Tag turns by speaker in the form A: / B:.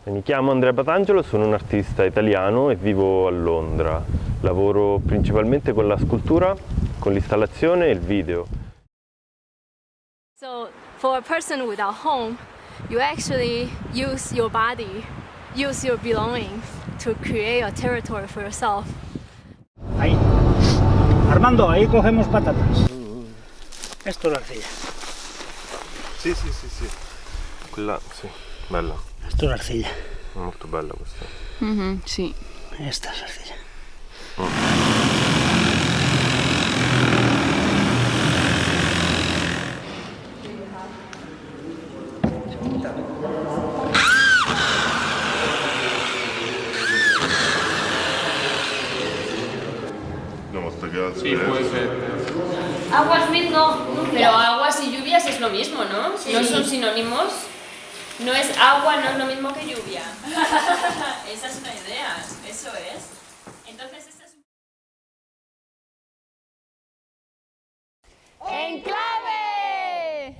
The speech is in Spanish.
A: Mi chiamo Andrea Batangelo, sono un artista italiano e vivo a Londra. Lavoro principalmente con la scultura, con l'installazione e il video.
B: So for a person without home, you actually use your body, use your belongings to create a territory for yourself.
C: Ahí. Armando, ahí cogemos patatas. Esto es la arcilla.
A: Sì. Quella, sì, bella.
C: Esto es la arcilla.
A: Molto bella questa.
D: Sí.
C: Esta es la arcilla.
E: No, hasta que
F: Sí, puede ser.
G: Aguas mil no, pero aguas y lluvias es lo mismo, ¿no?
D: Sí.
G: No son sinónimos. No es agua, no es lo mismo que lluvia. Esa es una idea, eso es. Entonces esta es...
B: ¡En clave!